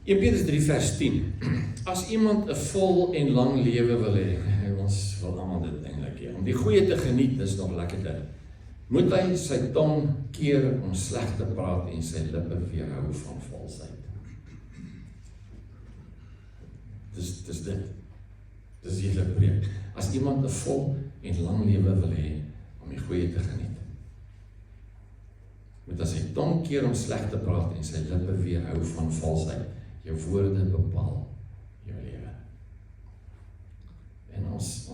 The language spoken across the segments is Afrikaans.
1 Petrus 3 vers 10. As iemand 'n vol en lang lewe wil hê, ons wil almal dit eintlik hê, om die goeie te geniet, dis nog lekker dit. Moet hy sy tong keer om sleg te praat en sy lippe weerhou van valsheid. Dis dit. Dis die hele preek. As iemand 'n vol en lang lewe wil hê om die goeie te geniet, moet hy sy tong keer om sleg te praat en sy lippe weerhou van valsheid. Jou woorde bepaal jou lewe. En ons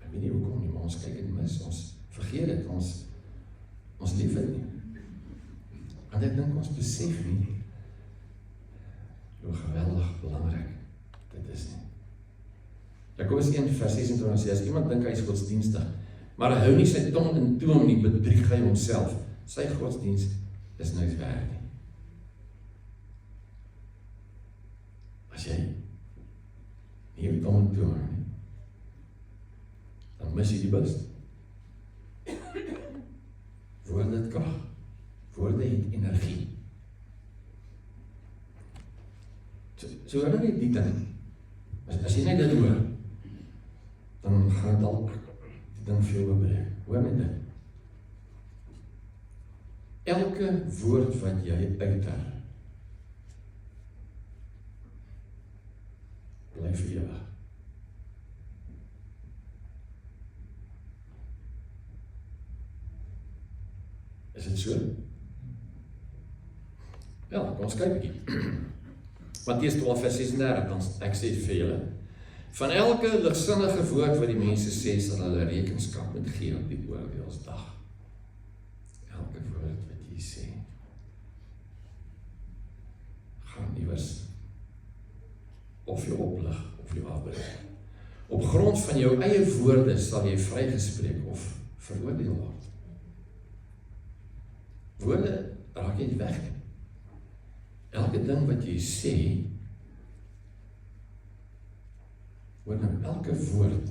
ek weet nie hoekom nie, maar ons kyk dit mis, ons vergeet dit, ons lief dit nie. Want ek dink ons besef nie hoe geweldig belangrik dit is nie. Jakobus 1 vers 26 sê, as iemand dink hy is godsdienstig, maar hy hou nie sy tong in toom nie, bedrieg hy homself. Sy godsdienst is niks werd nie. As jy nie jou tong in toom hou nie, dan mis jy die bus. Woorde het krag. Woorde het energie. So hoor nie die ding. As jy net dit hoor, dan gaan dalk die ding vir jou oopbreek. Hoor net dit. Elke woord wat jy uiter, bly vir ewig. Is dit so? Ja, kom ons kyk 'n bietjie. Matteus 12 vers 36, dan ek sê vir julle, van elke ligsinnige woord wat die mense sê, sal hulle rekenskap moet gee op die oordeelsdag. Elke woord wat jy sê, gaan iewers of jou oplig, of jou afbreek. Op grond van jou eie woorde sal jy vrygespreek of veroordeel word. Woorde raak jy nie weg nie. Elke ding wat jy sê, word nou elke woord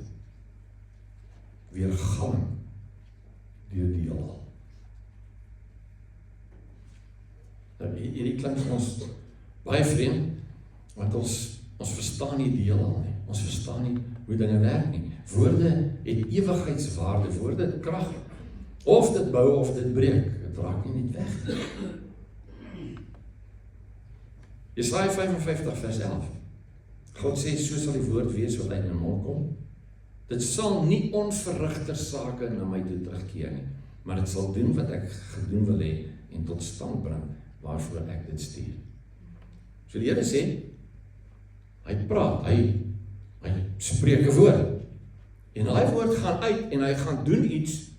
weergalm deur die heelal. Nou, hierdie klink vir ons baie vreemd, want ons verstaan nie die heelal nie. Ons verstaan nie hoe dinge werk nie. Woorde het ewigheidswaarde, woorde het krag. Of dit bou of dit breek, dit raak nie weg nie. Jesaja 55 vers 11. God sê, so sal die woord wees wat uit my mond kom. Dit sal nie onverrigter sake na my toe terugkeer nie, maar dit sal doen wat ek gedoen wil hê en tot stand bring waarvoor ek dit stuur. So die Here sê, hy praat, hy spreek 'n woord. En daai woord gaan uit en hy gaan doen iets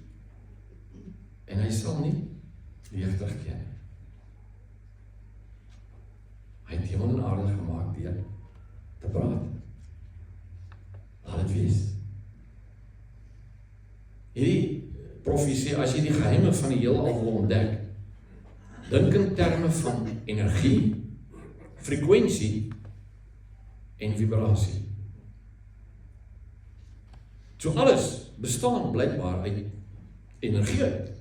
en hy sal nie weer terugkeer nie. Hy het hemel en aarde gemaak deur te praat. Laat dit wees. Hierdie profesie, as jy die geheime van die heelal wil ontdek, dink in terme van energie, frekwensie en vibrasie. So alles bestaan blykbaar uit energie uit.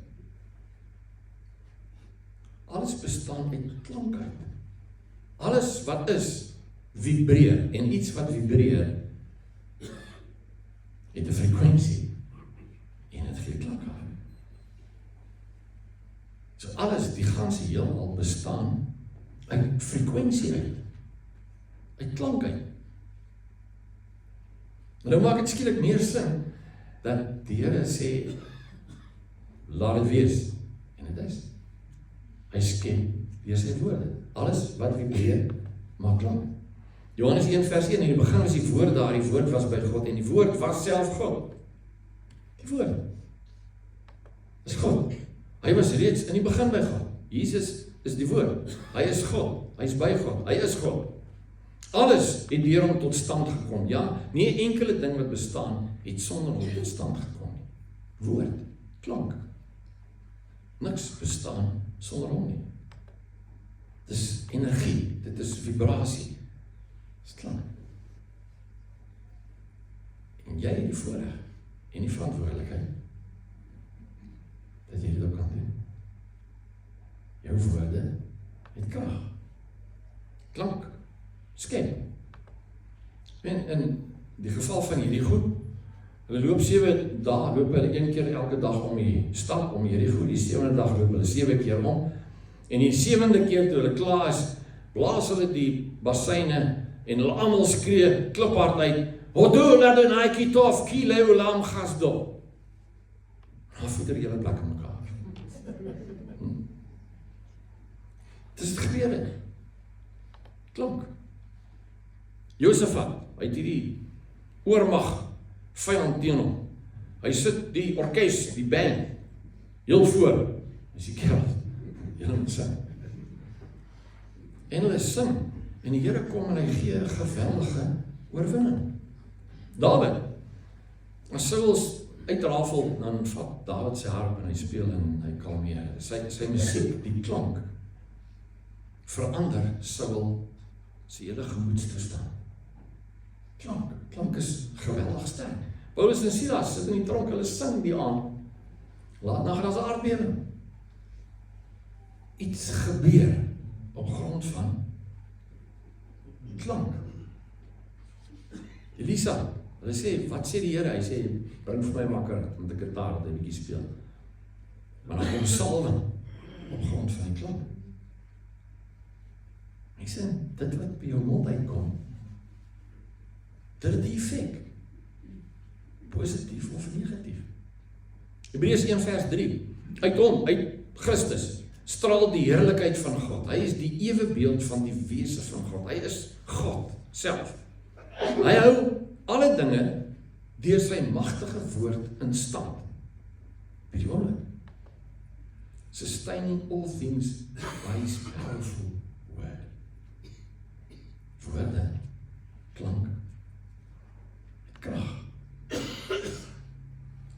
Alles bestaan uit klank uit. Alles wat is, vibreer, en iets wat vibreer, het 'n frekwensie, en het gee klank af. So alles, die ganse heelal bestaan, uit frekwensie uit klank uit. Nou maak het skielik meer sin, dat die Here sê, laat het wees, en het is. Hy skep deur sy woorde. Alles wat vibreer, maak klank. Johannes 1 vers 1, in die begin was die woord daar, die woord was by God, en die woord was self God. Die woord is God. Hy was reeds in die begin by God. Jesus is die woord. Hy is God. Hy is by God. Hy is God. Alles het deur hom tot stand gekom. Ja, nie 'n enkele ding wat bestaan, het sonder hom tot stand gekom nie. Woord, klank. Niks bestaan sonder hom nie. Dit is energie, dit is vibrasie. Dit is klank. En jy het die voorreg en die verantwoordelikheid dat jy dit ook kan doen. Jou woorde het krag. klank skep. In die geval van hierdie goed, hulle loop 7 dae, loop hulle 1 keer elke dag om die stad, om hierdie goed, die 7de dag loop hulle 7 keer om, en die 7de keer toe hulle klaar is, blaas hulle die bassyne, en hulle almal skree, kliphard uit, Hodo Adonai Kitov, Kile Olam Gasdo. Dan voet er hele plek in mekaar. Het is het gebeurde. Klonk. Josafat, hy het hierdie oormag, vyand teen hom. Hy sit die orkes, die band, heel voor. Hy sê, kerel, julle moet sing. En hulle sing, en die Here kom en hy gee 'n geweldige oorwinning. David, as Saul uitrafel, dan vat David sy harp en hy speel en hy kalmeer. Sy musiek, die klank, verander Saul sy hele gemoedstoestand. Klank is geweldig sterk. Paulus en Silas sit in die tronk, hulle sing die aand. Laat na gaan as 'n aardbewing. Iets gebeur op grond van klank. Elisa, hulle sê, wat sê die Here? Hy sê, bring vir my makker met 'n gitaar wat hy 'n bietjie speel. Maar dan kom salwing op grond van die klank. Ek sê, dit wat by jou mond uitkom, dit het die effek, positief of negatief. Hebreërs 1 vers 3, uit hom, uit Christus, straal die heerlikheid van God. Hy is die ewebeeld van die wese van God. Hy is God self. Hy hou alle dinge deur sy magtige woord in stand. Weet jy wat? Sustaining all things by his powerful word. Woorde, klank, krag.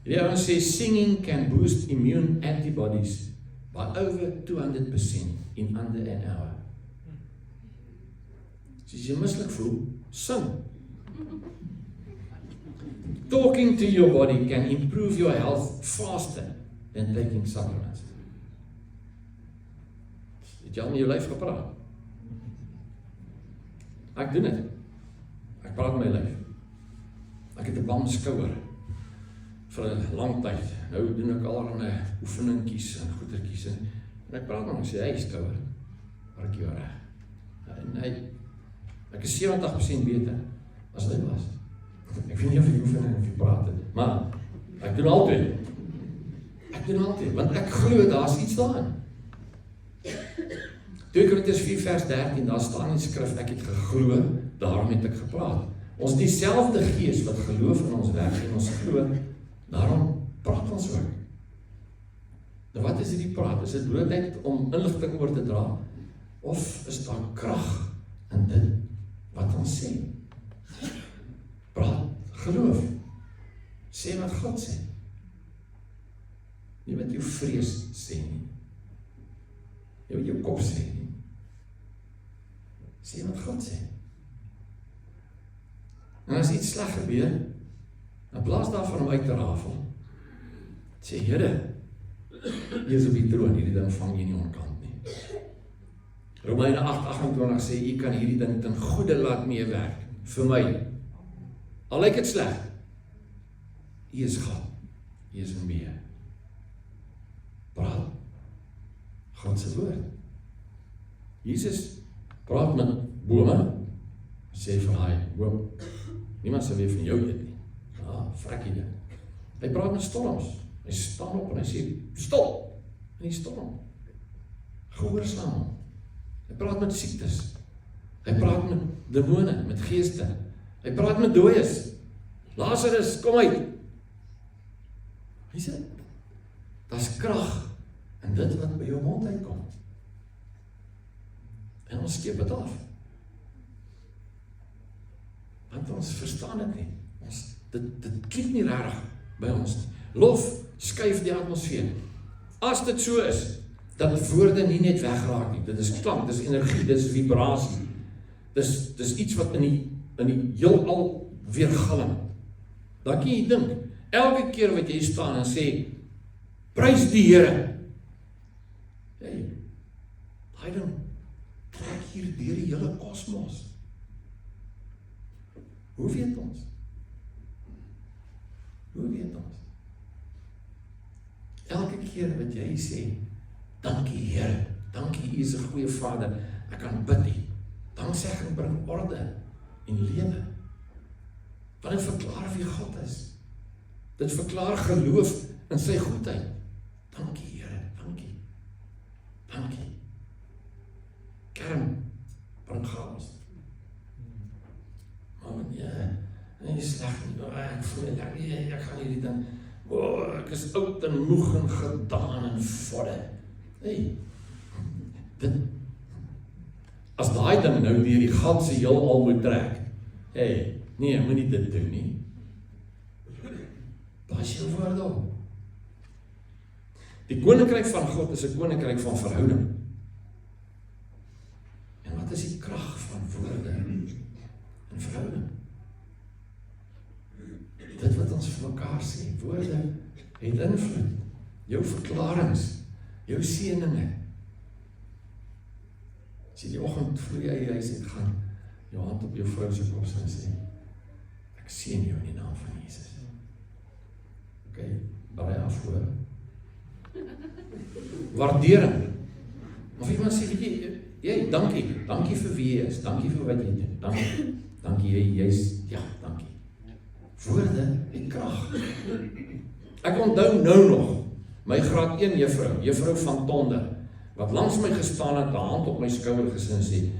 Hierdie ouens sê, singing can boost immune antibodies by over 200% in under an hour. So as jy mislik voel, sing. Talking to your body can improve your health faster than taking supplements. Het jy al met jou lyf gepraat? Ek doen dit. Ek praat met my lyf. Ek het 'n bam skouer vir 'n lang tyd. Nou doen ek allerlei oefeningkies en goetertjies en ek praat met hom, sê hy skouer. Werk jy reg? En ek is 70% beter as hy was. Ek weet nie of jy oefening of jy praat het, maar ek doen altyd. Want ek glo daar's iets daarin. 2 Korintiërs 4 vers 13, daar staan in die skrif, ek het geglo, daarom het ek gepraat. Ons dieselfde gees wat geloof in ons werk en ons glo, daarom praat ons ook. Nou wat is hierdie praat? Is dit blootheid om inligting oor te dra? Of is daar krag in dit wat ons sê? Praat, geloof. Sê wat God sê. Nie wat jou vrees sê nie. Nie wat jou kop sê nie. Sê wat God sê. En as iets sleg gebeur, in plaas daarvan om uit te rafel, sê, Here, jy is op die troon, hierdie ding vang jy nie onkant nie. Romeine 8:28 sê, jy kan hierdie ding ten goeie laat meewerk, vir my. Al lyk het sleg, jy is God, jy is in beheer. Praat, God se woord. Jesus praat met bome, sê vir hy, boom, niemand sal weer van jou eet nie. Frekkie dit. Hy praat met storms, hy staan op en hy sê, stop, in die storm. Gehoorsaam hom. Hy praat met siektes, hy praat met demone, met geeste, hy praat met dooies. Lazarus, kom uit. Hy sê, daar's krag in dit wat by jou mond uitkom. En ons skep dit af. Want ons verstaan dit nie. Dit klik nie reg by ons nie. Lof skuif die atmosfeer. As dit so is, dat woorde nie net wegraak nie. Dit is klank, dit is energie, dit is vibrasie. Dit is iets wat in die heelal weergalm. Dan kan jy dink, elke keer wat jy staan en sê, prys die Here. Hey, daai ding trek hier deur die hele kosmos. Hoe weet ons? Hoe weet ons? Elke keer wat jy sê, dankie Here, dankie, U is 'n goeie Vader, ek kan bid nie. Danksegging bring orde en lewe. Want dit verklaar wie God is. Dit verklaar geloof in sy goedheid. Dankie Here, dankie. Dankie. Kerm bring chaos. Maar nee, is sleg nie, ek voel nie, ek gaan hierdie ding, ek is oud en moeg en gedaan en vodde. Hey, as daai ding nou deur die ganse heelal moet trek, hey, nee, moet nie dit doen nie. Pas jou woord op. Die koninkryk van God is 'n koninkryk van verhouding. En wat is die krag van woorde en verhouding? Dit wat ons vir mekaar sê, woorde het invloed. Jou verklarings, jou seëninge. As jy die oggend voor jy huis het gaan, jou hand op jou vrou se kop en sê, ek seën jou in die naam van Jesus. Okay, baie afhoor. Waardering. Of iemand sê, weet jy, dankie vir wie jy is, dankie vir wat jy doen, dankie, jy's, ja, dankie. Woorde en krag. Ek onthou nou nog, my graad 1 juffrou van Tonder, wat langs my gestaan het, 'n hand op my skouer gesit en sê,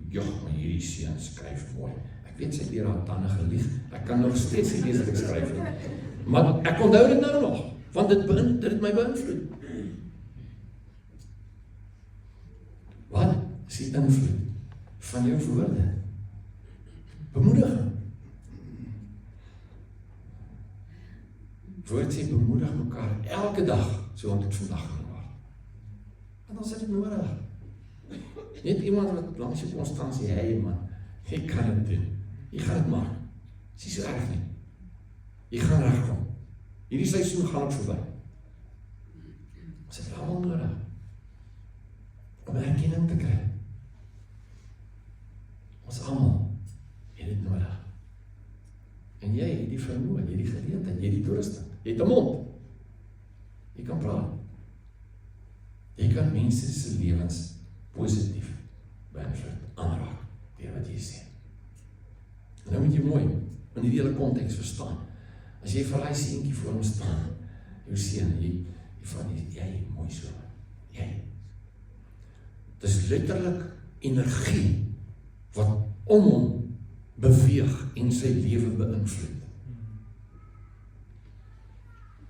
"Jog, maar hierdie seun skryf mooi." Ek weet sy het deur haar tande gelieg. Ek kan nog steeds nie lees wat ek skryf nie. Maar ek onthou dit nou nog, want dit het my beïnvloed. Wat is die invloed van jou woorde? Bemoediging. Woord sê bemoedig mekaar elke dag, so want dit vandag gaan word. Want ons het dit nodig. Net iemand wat langs jou konstant sê, hey man, jy kan dit doen. Jy gaan dit maak. Dis nie so erg nie. Jy gaan regkom. Hierdie seisoen gaan ook verby. Ons het almal nodig om erkenning te kry. Ons almal het dit nodig. En jy het die vermoë, jy het die geleentheid, jy het die toerusting, jy het 'n mond. Jy kan praat. Jy kan mense se lewens positief beïnvloed, aanraak deur wat jy sê. En nou moet jy mooi in die hele konteks verstaan. As jy vir hy seentjie voor hom staan, jou seun, jy van jy mooi so. Jy. Dis letterlik energie wat om hom beweeg en sy lewe beïnvloed.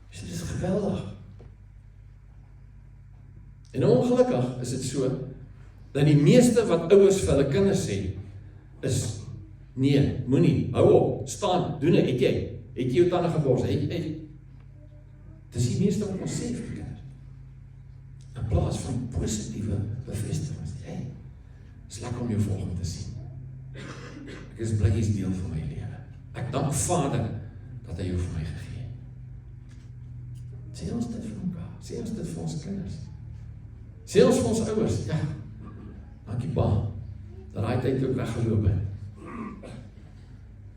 Dus dit is geweldig. En ongelukkig is dit so, dat die meeste wat ouers vir hulle kinders sê, is, nee, moenie, hou op, staan, doen het jy jou tande gebors, dis die meeste wat ons sê vir die kinders. In plaas van positiewe bevestigings, is lekker om jou volgende te sien. Ek is bly is deel van my lewe. Ek dank Vader, dat hy jou vir my gegee het. Sê ons dit vir mekaar, sê ons dit vir ons kinders. Sê ons vir ons ouers, ja, dankie pa, dat hy tyd ook weggeloop het.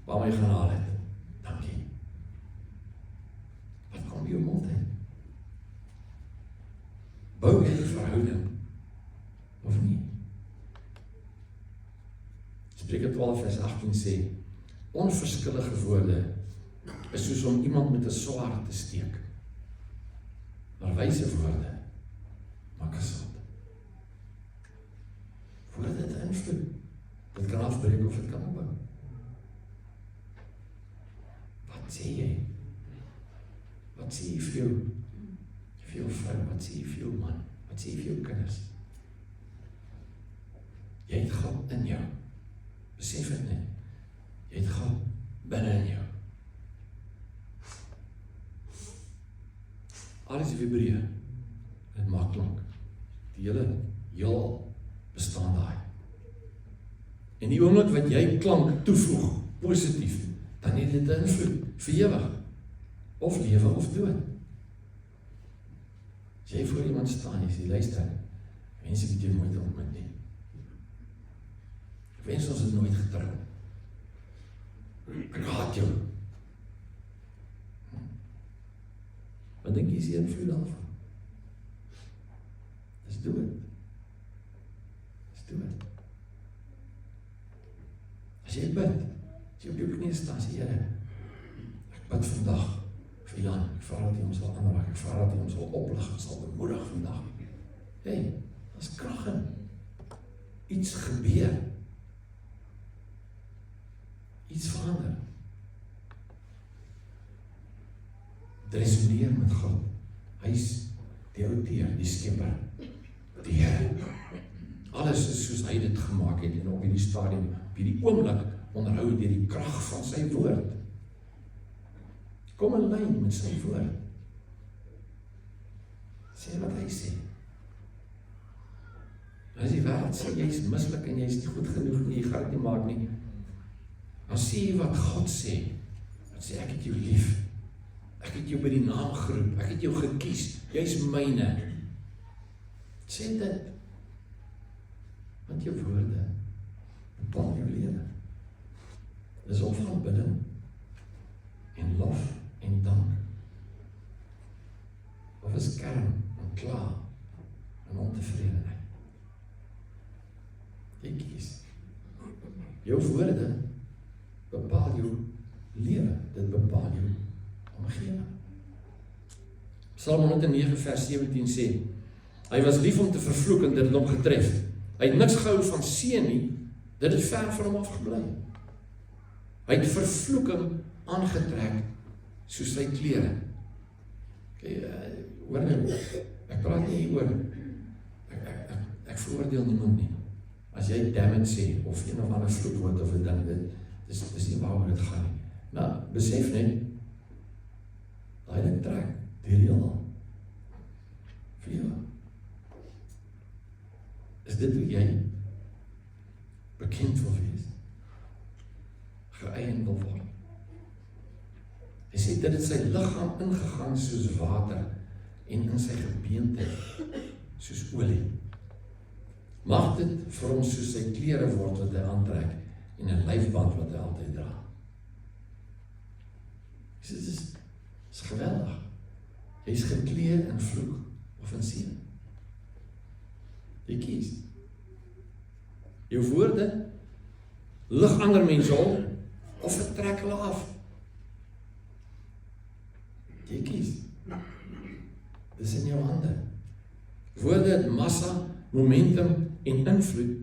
Waar my gaan haal het. Dankie. Wat kom jou mond in? Bou jy die verhouding, of nie? Spreuke 12 vers 18 sê, onverskillige woorde is soos om iemand met 'n swaard te steek. Maar wyse woorde maak gesond. Woorde het invloed. Dit kan afbreek of dit kan opbou. Wat sê jy? Wat sê jy vir jou vrou? Wat sê jy vir jou man? Wat sê jy vir jou kinders? Jy het God in jou. Besef het net. Jy het God binne in jou. Alles vibreer. Dit maak klank. Die hele heelal bestaan daai. En die oomblik wat jy klank toevoeg, positief, dan het dit 'n invloed vir ewig. Of lewe of dood. As jy voor iemand staan, jy sê, luister, mense moet jy nooit ontmoet nie. wens ons het nooit getrou. Ek haat jou. Wat dink jy is die invloed daarvan? Dis dood. Dis dood. As jy bid, as jy op jou knie staan, sê Here, ek bid vandag vir Jan, ek vra dat hy hom sal aanraak, ek vra dat hy hom sal oplig, sal bemoedig vandag. Hey, daar's krag in. Iets gebeur. Iets verander. Dit resoneer met God. Hy is die outeur, die skepper, die Here. Alles is soos hy dit gemaak het en op hierdie stadium, op hierdie oomblik onderhou deur die krag van sy woord. Kom in lyn met sy woord. Sê wat hy sê. As die wêreld sê jy is mislik en jy is nie goed genoeg nie, jy gaan dit nie maak nie. Dan sê jy wat God sê. Dan sê ek het jou lief. Ek het jou by die naam geroep. Ek het jou gekies. Jy is myne. Sê dit. Want jou woorde bepaal jou lewe. Dis of aanbidding en lof en dank. Of is kerm en kla en ontevredenheid. Jy kies. Jou woorde bepaal jou lewe. Dit bepaal jou omgewing. Psalm 109 vers 17 sê, hy was lief om te vervloek en dit het hom getref. Hy het niks gehou van seën nie, dit het ver van hom afgebly. Hy het vervloeking aangetrek soos sy klere. Hoor nou, ek praat nie oor, ek veroordeel niemand nie. As jy damn it sê, of een of ander vloekwoord of 'n ding, dis nie waaroor dit gaan nie. Nou, besef net, daai ding trek deur die al. Vir jou. Is dit hoe jy bekend wil wees? Geëien wil word. Hy sê dit het sy liggaam ingegaan soos water en in sy gebeente soos olie. Mag dit vir hom soos sy klere word wat hy aantrek en 'n lyfband wat hy altyd dra. Dit is geweldig. Jy is gekleed in vloek of in seën. Jy kies. Jou woorde lig ander mense op of vertrek hulle af. Jy kies. Dis in jou hande. Woorde het massa, momentum en invloed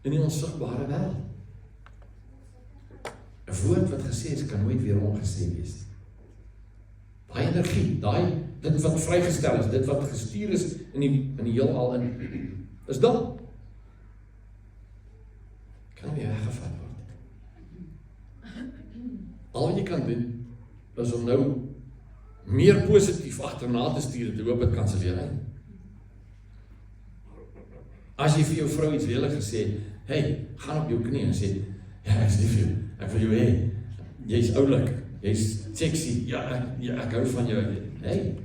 in die onsigbare wêreld. 'n Woord wat gesê is, kan nooit weer ongesê wees. Daai energie, dit wat vrygestel is, dit wat gestuur is in die heelal in, is dan. Kan nie weggevat word. Al wat jy kan doen, is om nou meer positief agterna te stuur, te hoop dit kan se weer uit. As jy vir jou vrou iets lelig gesê, hey, gaan op jou knie en sê, ja, ek is lief vir jou, ek wil jou hê, jy's oulik, jy's sexy, ja, ek hou van jou, hey.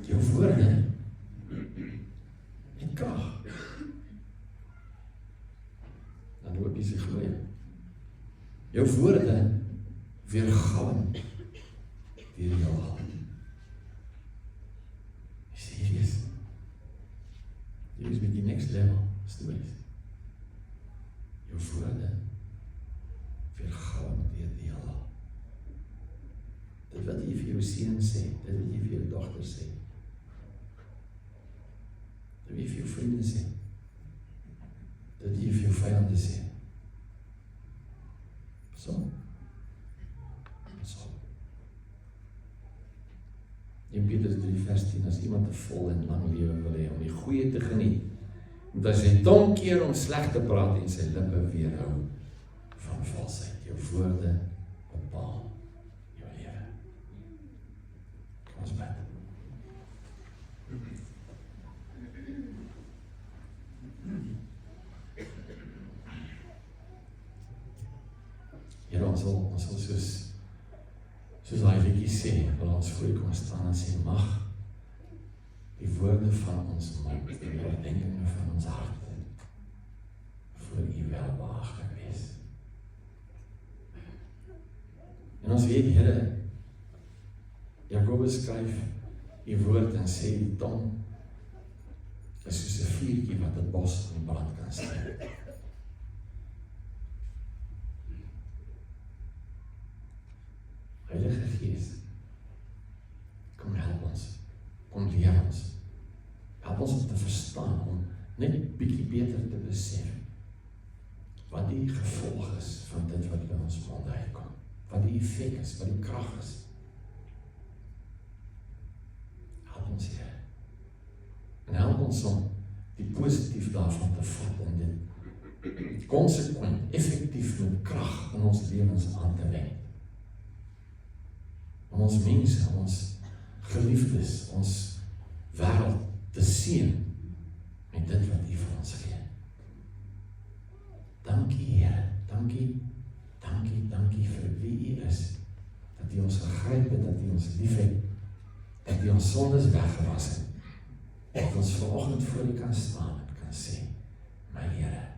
Jou woorde het krag. Dan hoop jy sy gloei. Jou woorde weergalm deur jou hart. Serieus. Jy is met die next level stories. Jou woorde weergalm deur die hart. Dit wat jy vir jou seun sê, dit wat jy vir jou dogter sê, dit wat jy vir jou vriende sê, dit wat jy vir jou vyande sê. So. 1 Petrus 3 vers 10, as iemand 'n vol en lang lewe wil hê om die goeie te geniet, moet hy sy tong keer om sleg te praat en sy lippe weerhou van valsheid. Jou woorde bepaal jou lewe. Kom ons bid. Here, ons sal soos hy liedjie sê, wil ons voor U kom staan en sê, mag die woorde van ons mond en die oordeenkings van ons hart welbehaaglik wees. En ons weet, Here, Jakobus skryf die woord en sê die tong is soos 'n vuurtjie wat 'n bos in brand kan steek. Heilige Gees, kom help ons, kom leer ons, help ons om te verstaan, om net bietjie beter te besef wat die gevolg is van dit wat by ons monde uitkom, wat die effek is, wat die krag is. Help ons, Here. En help ons om die positief daarvan te vat en dit konsekwent, effektief met krag in ons lewens aan te wend. Om ons mense, ons geliefdes, ons wêreld te seën met dit wat U vir ons gee. Dankie, Here, dankie vir wie U is, dat U ons gegryp het, dat U ons lief het, dat U ons sondes weggewas het, dat ons vanoggend voor U kan staan en kan sê, my Here,